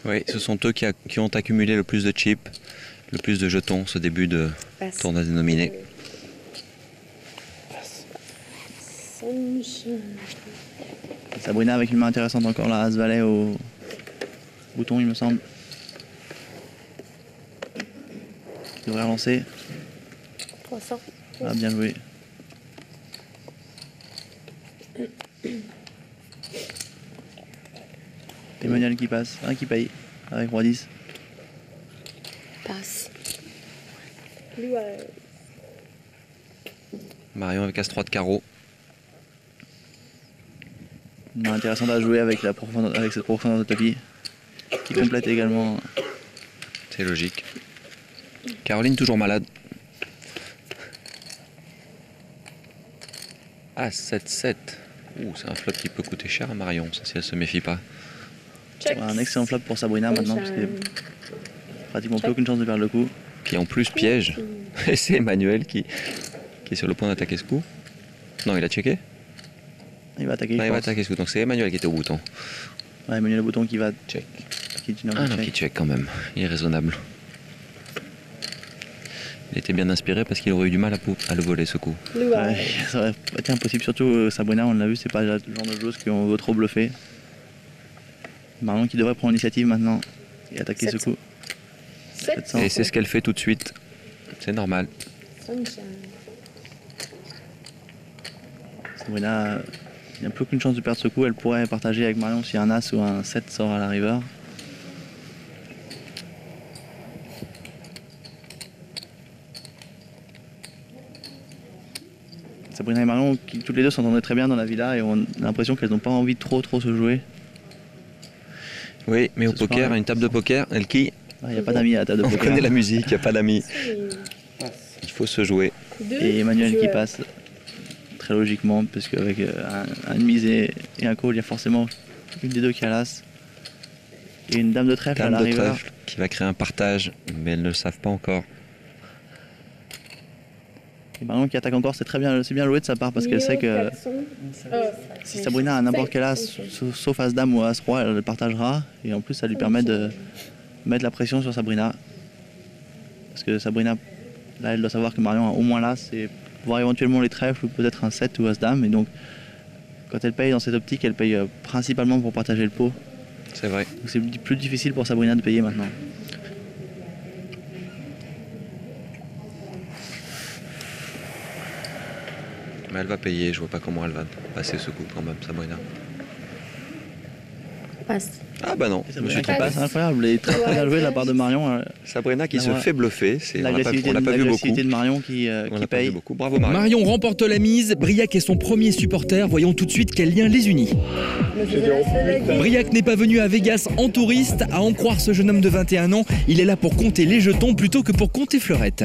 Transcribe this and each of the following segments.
Oui, ce sont eux qui ont accumulé le plus de chips, le plus de jetons ce début de tournoi dénominé. Sabrina avec une main intéressante encore là, As Valet au bouton il me semble. Il devrait relancer. 300. Ah, bien joué. Emmanuel qui passe, un qui paye avec Roi 10. Passe. Marion avec As-3 de carreau. Une main intéressante à jouer avec, avec cette profondeur de tapis qui complète également. C'est logique. Caroline toujours malade. As-7-7. C'est un flop qui peut coûter cher à Marion, ça si elle se méfie pas. Un excellent flop pour Sabrina maintenant parce qu'il n'y a pratiquement plus aucune chance de perdre le coup. Qui en plus piège. Et c'est Emmanuel qui est sur le point d'attaquer ce coup. Non, il a checké. Il va attaquer. Non, il va attaquer ce coup. Donc c'est Emmanuel qui était au bouton. Ouais, Emmanuel le bouton qui va check. Qui check quand même. Il est raisonnable. Il était bien inspiré parce qu'il aurait eu du mal à le voler ce coup. Ouais, ça aurait été impossible. Surtout Sabrina, on l'a vu, c'est pas le genre de joueuse qu'on veut trop bluffer. Marion qui devrait prendre l'initiative maintenant et attaquer 700. Ce coup. 700. Et c'est ce qu'elle fait tout de suite. C'est normal. Sabrina, il n'y a plus aucune chance de perdre ce coup. Elle pourrait partager avec Marion si un As ou un 7 sort à la river. Sabrina et Marion, qui toutes les deux s'entendaient très bien dans la villa et on a l'impression qu'elles n'ont pas envie de trop se jouer. Oui, mais au poker, à une table de poker, elle qui il n'y a pas d'amis à la table de poker. On connaît la musique, il n'y a pas d'amis. Il faut se jouer. Et Emmanuel qui passe très logiquement, parce qu'avec une mise et un call, il y a forcément une des deux qui a l'as. Et une dame de trèfle à la river. Qui va créer un partage, mais elles ne le savent pas encore. Et Marion qui attaque encore, c'est bien joué de sa part, parce qu'elle sait que si Sabrina a n'importe quel as, sauf As-Dame ou As-Roi, elle le partagera. Et en plus, ça lui permet de mettre la pression sur Sabrina. Parce que Sabrina, là, elle doit savoir que Marion a au moins l'as et voir éventuellement les trèfles ou peut-être un 7 ou As-Dame. Et donc, quand elle paye dans cette optique, elle paye principalement pour partager le pot. C'est vrai. Donc c'est plus difficile pour Sabrina de payer maintenant. Mais elle va payer, je vois pas comment elle va passer ce coup quand même, Sabrina. Passe. Ah bah non, je me suis trompé. C'est incroyable, et très bien joué de la part de Marion. Sabrina qui se fait bluffer, on l'a pas vu beaucoup. De Marion qui paye. Beaucoup. Bravo Marion. Marion remporte la mise, Briac est son premier supporter, voyons tout de suite quel lien les unit. Briac n'est pas venu à Vegas en touriste, à en croire ce jeune homme de 21 ans, il est là pour compter les jetons plutôt que pour compter fleurettes.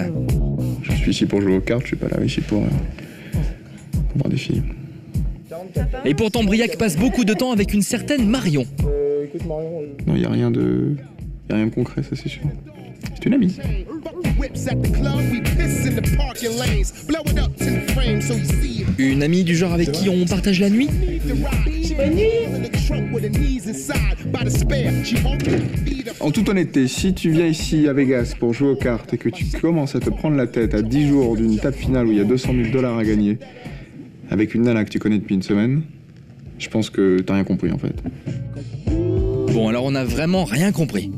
Je suis ici pour jouer aux cartes, je suis pas là ici pour voir des filles. Et pourtant Briac passe beaucoup de temps avec une certaine Marion. Non, il n'y a rien de concret, ça c'est sûr. C'est une amie. Une amie du genre avec qui on partage la nuit? En toute honnêteté, si tu viens ici à Vegas pour jouer aux cartes et que tu commences à te prendre la tête à 10 jours d'une table finale où il y a 200 000 $ à gagner, avec une nana que tu connais depuis une semaine, je pense que t'as rien compris en fait. Bon, alors on n'a vraiment rien compris.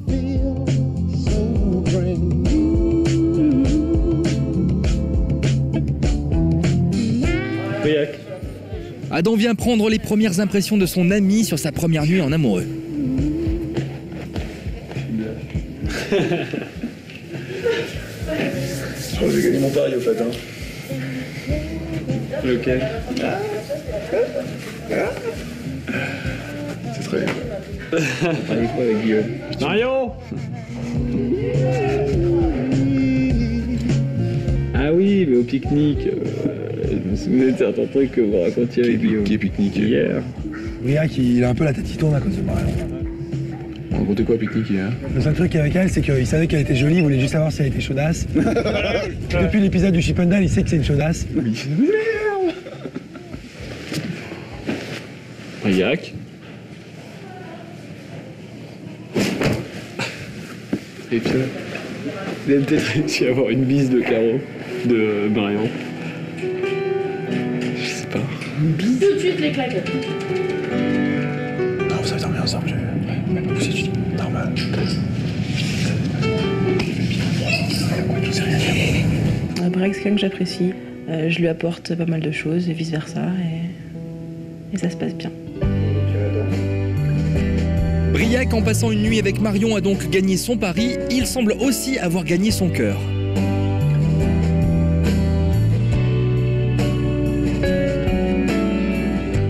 Briac. Adam vient prendre les premières impressions de son ami sur sa première nuit en amoureux. Je crois que j'ai gagné mon pari au fait. Lequel? C'est très bien. Avec Guillaume. Marion. Ah oui, mais au pique-nique. Je me souviens de certains trucs que vous racontiez avec Guillaume. Qui est pique-nique hier. Briac, il a un peu la tête qui tourne à cause de Marion. On racontait quoi pique-nique hier? Le seul truc avec elle, c'est qu'il savait qu'elle était jolie, il voulait juste savoir si elle était chaudasse. Depuis l'épisode du Chippendale, il sait que c'est une chaudasse. Briac. Et puis, vous avez peut-être réussi à avoir une bise de carreau de Brian. Je sais pas. Tout de suite les claquettes. Non, vous avez dormi ensemble. Ouais, pas pousser du lit. Normal. Briac, c'est quelqu'un que j'apprécie. Je lui apporte pas mal de choses et vice-versa. Et ça se passe bien. Briac, en passant une nuit avec Marion, a donc gagné son pari. Il semble aussi avoir gagné son cœur.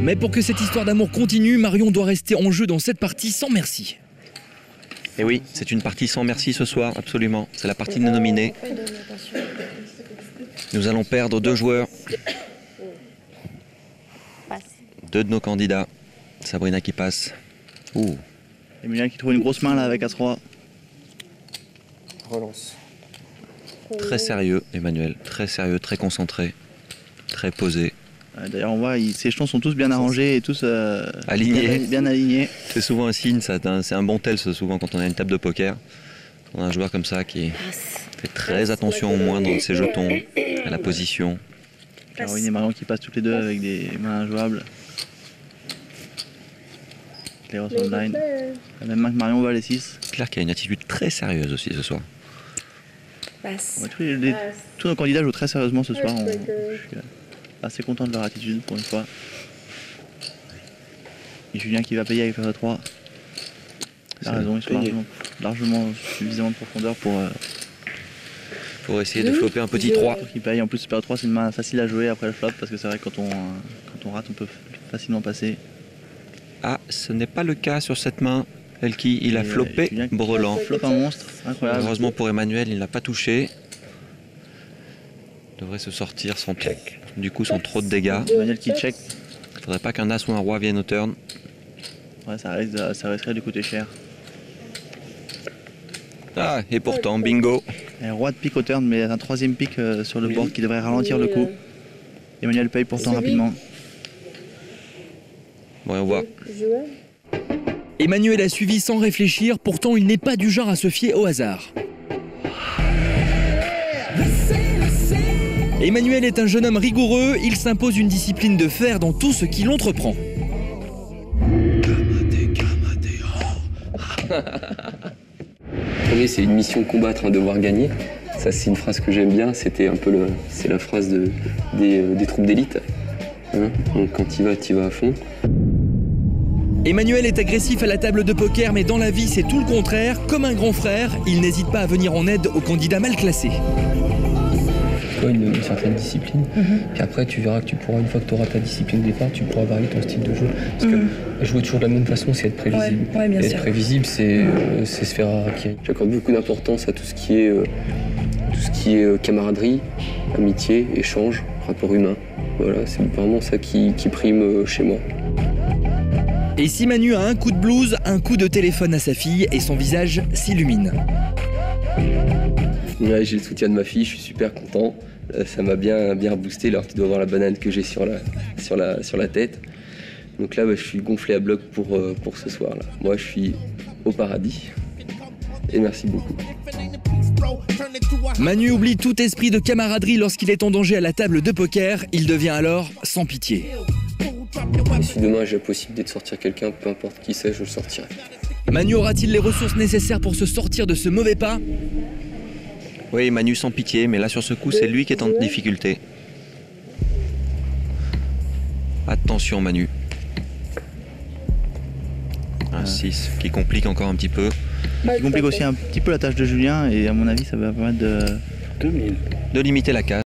Mais pour que cette histoire d'amour continue, Marion doit rester en jeu dans cette partie sans merci. Et oui, c'est une partie sans merci ce soir, absolument. C'est la partie de nos nominés. Nous allons perdre 2 joueurs. 2 de nos candidats. Sabrina qui passe. Ouh. Emilien qui trouve une grosse main là avec As-3. Relance. Très sérieux, Emmanuel. Très sérieux, très concentré. Très posé. D'ailleurs, on voit, ces jetons sont tous bien arrangés et tous alignés. Bien alignés. C'est souvent un signe, c'est un bon tel souvent quand on a une table de poker. On a un joueur comme ça qui fait très attention au moindre de ses jetons, à la position. Caroline et Marion qui passent toutes les deux avec des mains injouables. Claire online. La même main que Marion va les 6. Claire qui a une attitude très sérieuse aussi ce soir. Ouais, tous nos candidats jouent très sérieusement ce soir. Je suis assez content de leur attitude pour une fois. Et Julien qui va payer avec le 3. Il a raison, ils sont largement suffisamment de profondeur pour essayer de flopper un petit 3. Qui paye. En plus, Super 3 c'est une main facile à jouer après le flop parce que c'est vrai que quand on rate, on peut facilement passer. Ah, ce n'est pas le cas sur cette main. Elki, il a floppé Brelan. Flop un monstre, incroyable. Heureusement pour Emmanuel, il ne l'a pas touché. Il devrait se sortir sans trop de dégâts. Emmanuel qui check. Il ne faudrait pas qu'un as ou un roi vienne au turn. Ouais, ça risquerait de coûter cher. Ah, et pourtant, bingo. Un roi de pique au turn, mais un 3e pique sur le board qui devrait ralentir le coup. Emmanuel paye pourtant rapidement. Bon, on voit. Emmanuel a suivi sans réfléchir, pourtant il n'est pas du genre à se fier au hasard. Emmanuel est un jeune homme rigoureux, il s'impose une discipline de fer dans tout ce qu'il entreprend. Premier, c'est une mission combattre, un devoir gagner. Ça, c'est une phrase que j'aime bien. C'est la phrase des troupes d'élite. Hein, donc quand tu vas à fond. Emmanuel est agressif à la table de poker, mais dans la vie, c'est tout le contraire. Comme un grand frère, il n'hésite pas à venir en aide aux candidats mal classés. Une certaine discipline. Puis après, tu verras que tu pourras, une fois que tu auras ta discipline de départ, tu pourras varier ton style de jeu. Parce que jouer toujours de la même façon, c'est être prévisible. Bien sûr. Être prévisible, c'est se faire harakiri. J'accorde beaucoup d'importance à tout ce qui est camaraderie, amitié, échange, rapport humain. Voilà, c'est vraiment ça qui prime chez moi. Et si Manu a un coup de blues, un coup de téléphone à sa fille et son visage s'illumine. Ouais, j'ai le soutien de ma fille, je suis super content. Ça m'a bien boosté. Alors tu dois voir la banane que j'ai sur la tête. Donc là, je suis gonflé à bloc pour ce soir-là. Moi, je suis au paradis. Et merci beaucoup. Manu oublie tout esprit de camaraderie lorsqu'il est en danger à la table de poker. Il devient alors sans pitié. Et si demain j'ai la possibilité de sortir quelqu'un, peu importe qui c'est, je le sortirai. Manu aura-t-il les ressources nécessaires pour se sortir de ce mauvais pas ? Oui, Manu sans pitié, mais là sur ce coup, c'est lui qui est en difficulté. Attention Manu. Un 6 qui complique encore un petit peu. Qui complique aussi un petit peu la tâche de Julien et à mon avis ça va permettre de limiter la casse.